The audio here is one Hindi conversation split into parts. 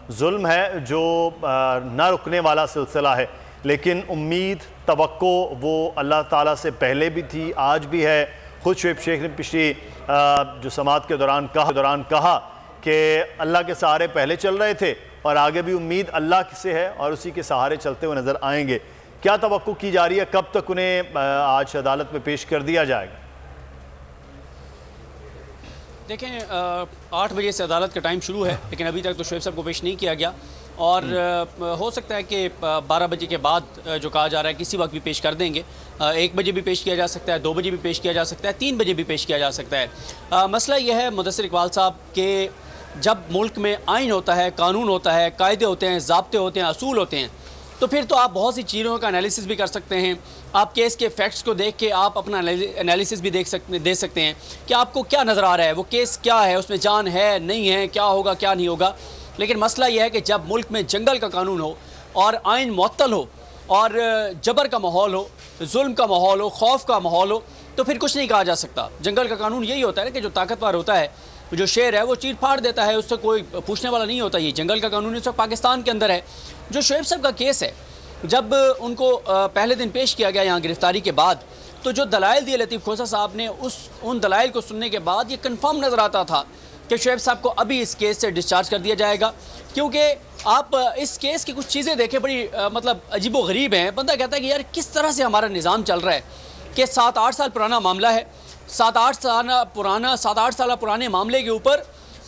जुल्म है जो न रुकने वाला सिलसिला है, लेकिन उम्मीद तवक्को वो अल्लाह ताला से पहले भी थी, आज भी है। खुद शुएब शेख ने पिछली जो समात के दौरान कहा कि अल्लाह के सहारे पहले चल रहे थे और आगे भी उम्मीद अल्लाह से है और उसी के सहारे चलते हुए नज़र आएंगे। क्या तवक्को की जा रही है, कब तक उन्हें आज अदालत में पेश कर दिया जाएगा? देखें, 8 बजे से अदालत का टाइम शुरू है, लेकिन अभी तक तो शुएब साहब को पेश नहीं किया गया और हो सकता है कि 12 बजे के बाद जो कहा जा रहा है किसी वक्त भी पेश कर देंगे। 1 बजे भी पेश किया जा सकता है, 2 बजे भी पेश किया जा सकता है, 3 बजे भी पेश किया जा सकता है। मसला यह है मुदस्सिर इकबाल साहब के जब मुल्क में आइन होता है, कानून होता है, कायदे होते हैं, ज़ाब्ते होते हैं, असूल होते हैं, तो फिर तो आप बहुत सी चीज़ों का एनालिसिस भी कर सकते हैं। आप केस के फैक्ट्स को देख के आप अपना एनालिसिस भी दे सकते हैं कि आपको क्या नज़र आ रहा है, वो केस क्या है, उसमें जान है नहीं है, क्या होगा क्या नहीं होगा। लेकिन मसला यह है कि जब मुल्क में जंगल का कानून हो और आइन मुअत्तल हो और जबर का माहौल हो, जुल्म का माहौल हो, खौफ का माहौल हो, तो फिर कुछ नहीं कहा जा सकता। जंगल का कानून यही होता है कि जो ताकतवर होता है, जो शेर है, वो चीर फाड़ देता है, उससे कोई पूछने वाला नहीं होता। ये जंगल का कानून इस वक्त पाकिस्तान के अंदर है। जो शुएब साहब का केस है, जब उनको पहले दिन पेश किया गया यहाँ गिरफ्तारी के बाद, तो जो दलाइल दिए लतीफ़ खोसा साहब ने, उन दलाइल को सुनने के बाद ये कन्फर्म नज़र आता था कि शुएब साहब को अभी इस केस से डिस्चार्ज कर दिया जाएगा। क्योंकि आप इस केस की कुछ चीज़ें देखें, बड़ी मतलब अजीबो गरीब हैं। बंदा कहता है कि यार किस तरह से हमारा निज़ाम चल रहा है कि 7-8 साल पुराना मामला है, 7-8 साल पुराने मामले के ऊपर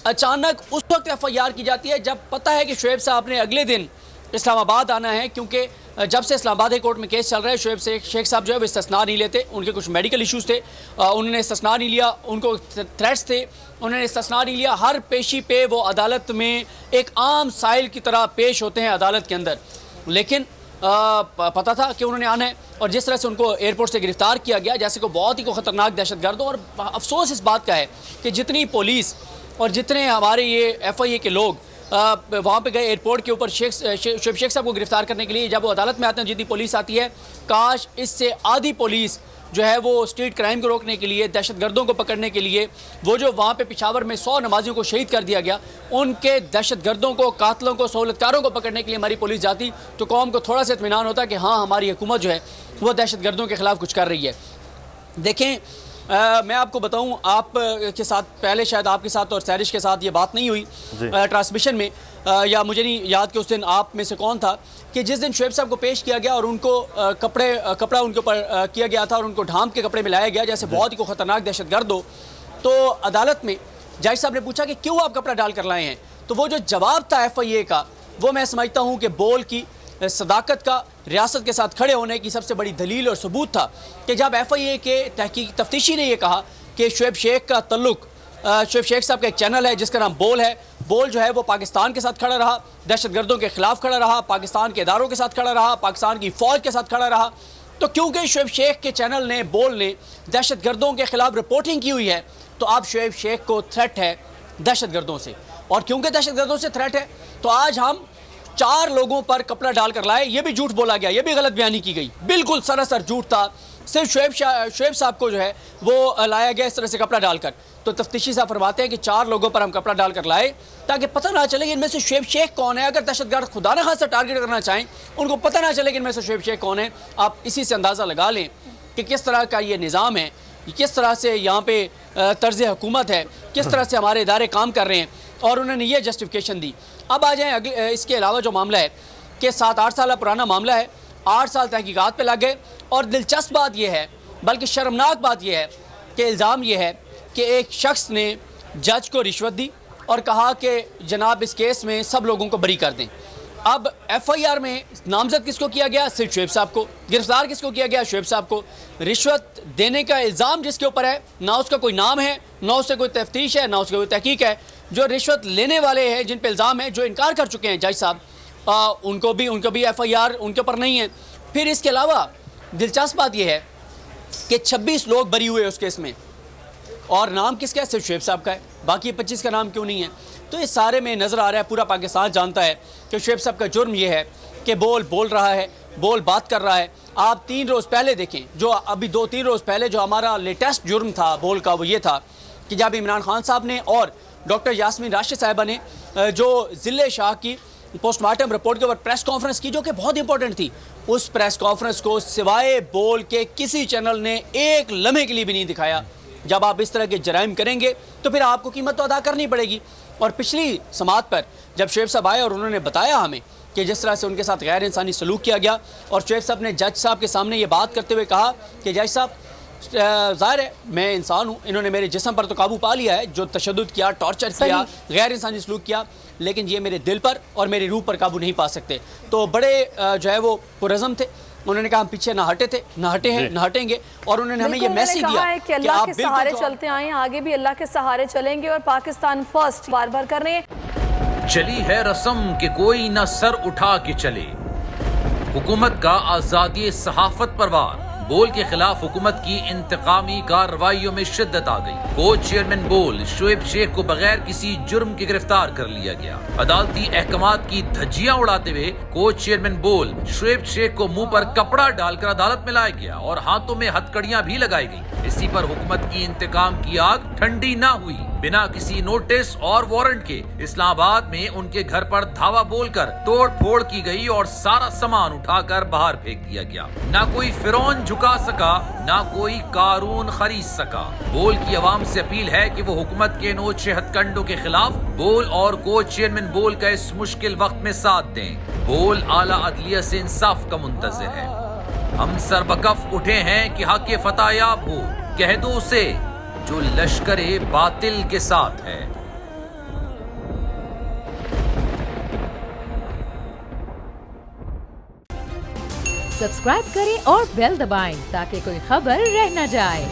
अचानक उस वक्त FIR की जाती है जब पता है कि शुएब साहब ने अगले दिन इस्लामाबाद आना है। क्योंकि जब से इस्लामाबाद हाई कोर्ट में केस चल रहा है, शुएब शेख साहब जो है वो इस्तिस्ना नहीं लेते। उनके कुछ मेडिकल इश्यूज़ थे, उन्होंने इस्तिस्ना नहीं लिया। उनको थ्रेट्स थे, उन्होंने इस्तिस्ना नहीं लिया। हर पेशी पे वो अदालत में एक आम साइल की तरह पेश होते हैं अदालत के अंदर। लेकिन पता था कि उन्होंने आना है और जिस तरह से उनको एयरपोर्ट से गिरफ्तार किया गया, जैसे को बहुत ही को ख़तरनाक दहशतगर्द। और अफसोस इस बात का है कि जितनी पुलिस और जितने हमारे ये FIA के लोग वहाँ पे गए एयरपोर्ट के ऊपर शुएब शेख साहब को गिरफ्तार करने के लिए, जब वो अदालत में आते हैं, जितनी पुलिस आती है, काश इससे आधी पुलिस जो है वो स्ट्रीट क्राइम को रोकने के लिए, दहशतगर्दों को पकड़ने के लिए, वो जो वहाँ पे पेशावर में 100 नमाजियों को शहीद कर दिया गया, उनके दहशतगर्दों को, कातलों को, सहूलतकारों को पकड़ने के लिए हमारी पुलिस जाती तो कौम को थोड़ा सा इत्मीनान होता कि हाँ, हमारी हुकूमत जो है वो दहशतगर्दों के ख़िलाफ़ कुछ कर रही है। देखें, मैं आपको बताऊं, आप के साथ पहले शायद आपके साथ और सैरिश के साथ ये बात नहीं हुई ट्रांसमिशन में, या मुझे नहीं याद कि उस दिन आप में से कौन था कि जिस दिन शुएब साहब को पेश किया गया और उनको कपड़ा उनके ऊपर किया गया था और उनको ढांप के कपड़े में लाया गया जैसे बहुत ही को ख़तरनाक दहशतगर्द हो, तो अदालत में जज साहब ने पूछा कि क्यों आप कपड़ा डाल कर लाए हैं। तो वो जो जवाब था FIA का, वो मैं समझता हूँ कि बोल की, सदाकत का, रियासत के साथ खड़े होने की सबसे बड़ी दलील और सबूत था कि जब FIA के तहकीक तफ्तीशी ने यह कहा कि शुएब शेख का तल्लुक, शुएब शेख साहब का एक चैनल है जिसका नाम बोल है, बोल जो है वो पाकिस्तान के साथ खड़ा रहा, दहशतगर्दों के खिलाफ खड़ा रहा, पाकिस्तान के इदारों के साथ खड़ा रहा, पाकिस्तान की फ़ौज के साथ खड़ा रहा। तो क्योंकि शुएब शेख के चैनल ने, बोल ने दहशतगर्दों के खिलाफ रिपोर्टिंग की हुई है, तो अब शुएब शेख को थ्रेट है दहशतगर्दों से। और क्योंकि दहशतगर्दों से थ्रेट है, तो आज हम 4 लोगों पर कपड़ा डालकर लाए। ये भी झूठ बोला गया, ये भी गलत बयानी की गई, बिल्कुल सरासर झूठ था। सिर्फ शुएब साहब को जो है वो लाया गया इस तरह से कपड़ा डालकर। तो तफ्तीशी साहब फरमाते हैं कि 4 लोगों पर हम कपड़ा डालकर लाए ताकि पता ना चले कि इनमें से शुएब शेख कौन है। अगर दहशतगर्द खुदा न खासा टारगेट करना चाहें, उनको पता ना चले कि इनमें से शुएब शेख कौन है। आप इसी से अंदाज़ा लगा लें कि किस तरह का ये निज़ाम है, किस तरह से यहाँ पे तर्ज़ हुकूमत है, किस तरह से हमारे इदारे काम कर रहे हैं। और उन्होंने ये जस्टिफिकेशन दी। अब आ जाएँ अगले, इसके अलावा जो मामला है कि 7-8 साल पुराना मामला है, 8 साल तहकीकात पे लग गए। और दिलचस्प बात यह है, बल्कि शर्मनाक बात यह है कि इल्ज़ाम यह है कि एक शख्स ने जज को रिश्वत दी और कहा कि जनाब इस केस में सब लोगों को बरी कर दें। अब FIR में नामजद किसको किया गया? सिर्फ शुएब साहब को। गिरफ्तार किसको किया गया? शुएब साहब को। रिश्वत देने का इल्ज़ाम जिसके ऊपर है, ना उसका कोई नाम है, ना उससे कोई तफ्तीश है, ना उसका कोई तहकीक है। जो रिश्वत लेने वाले हैं, जिन पर इल्ज़ाम है, जो इनकार कर चुके हैं जज साहब, उनको भी FIR उनके ऊपर नहीं है। फिर इसके अलावा दिलचस्प बात यह है कि 26 लोग बरी हुए उस केस में, और नाम किसका है? सिर्फ शुएब साहब का है। बाकी 25 का नाम क्यों नहीं है? तो इस सारे में नज़र आ रहा है, पूरा पाकिस्तान जानता है कि शुएब साहब का जुर्म ये है कि बोल रहा है, बोल बात कर रहा है। आप 3 रोज़ पहले देखें, जो अभी 2-3 रोज़ पहले जो हमारा लेटेस्ट जुर्म था बोल का, वो ये था कि जब इमरान खान साहब ने और डॉक्टर यास्मीन राशिद साहिबा ने जो ज़िले शाह की पोस्टमार्टम रिपोर्ट के ऊपर प्रेस कॉन्फ्रेंस की, जो कि बहुत इंपॉर्टेंट थी, उस प्रेस कॉन्फ्रेंस को सिवाय बोल के किसी चैनल ने एक लम्हे के लिए भी नहीं दिखाया। जब आप इस तरह के जराइम करेंगे तो फिर आपको कीमत तो अदा करनी पड़ेगी। और पिछली समात पर जब शुएब साहब आए और उन्होंने बताया हमें कि जिस तरह से उनके साथ गैर इंसानी सलूक किया गया, और शुएब साहब ने जज साहब के सामने ये बात करते हुए कहा कि जज साहब, ज़ाहिर है मैं इंसान हूँ, इन्होंने मेरे जिस्म पर तो काबू पा लिया है, जो तशद्दुद किया, टॉर्चर किया, गैर इंसानी सलूक किया, लेकिन ये मेरे दिल पर और मेरी रूह पर काबू नहीं पा सकते। तो बड़े जो है वो पुरज़म थे। उन्होंने कहा हम पीछे ना हटे थे, ना हटे हैं, ना हटेंगे। और उन्होंने हमें ये मैसेज दिया कि अल्लाह के सहारे चलते आए, आगे भी अल्लाह के सहारे चलेंगे और पाकिस्तान फर्स्ट बार बार कर रहे हैं। चली है रस्म कि कोई न सर उठा के चले, हुकूमत का आजादी सहाफत पर वार, बोल के खिलाफ हुकूमत की इंतकामी कार्रवाइयों में शिद्दत आ गई। कोच चेयरमैन बोल शुएब शेख को बगैर किसी जुर्म के गिरफ्तार कर लिया गया। अदालती अहकामात की धज्जियां उड़ाते हुए कोच चेयरमैन बोल शुएब शेख को मुंह पर कपड़ा डालकर अदालत में लाया गया और हाथों में हथकड़ियां भी लगाई गई। इसी पर हुकूमत की इंतकाम की आग ठंडी ना हुई। बिना किसी नोटिस और वारंट के इस्लामाबाद में उनके घर पर धावा बोलकर तोड़ फोड़ की गई और सारा सामान उठाकर बाहर फेंक दिया गया। ना कोई फिरौन झुका सका, ना कोई कारून खरीद सका। बोल की आवाम से अपील है कि वो हुकूमत के नोचे हथकंडों के खिलाफ बोल और कोच चेयरमैन बोल का इस मुश्किल वक्त में साथ दें। बोल आला अदलिया से इंसाफ का मुंतज़िर है। हम सरबकफ उठे हैं कि हक़ फतह याब हो, कह दो उसे जो लश्करे बातिल के साथ है। सब्सक्राइब करें और बेल दबाएं ताकि कोई खबर रह न जाए।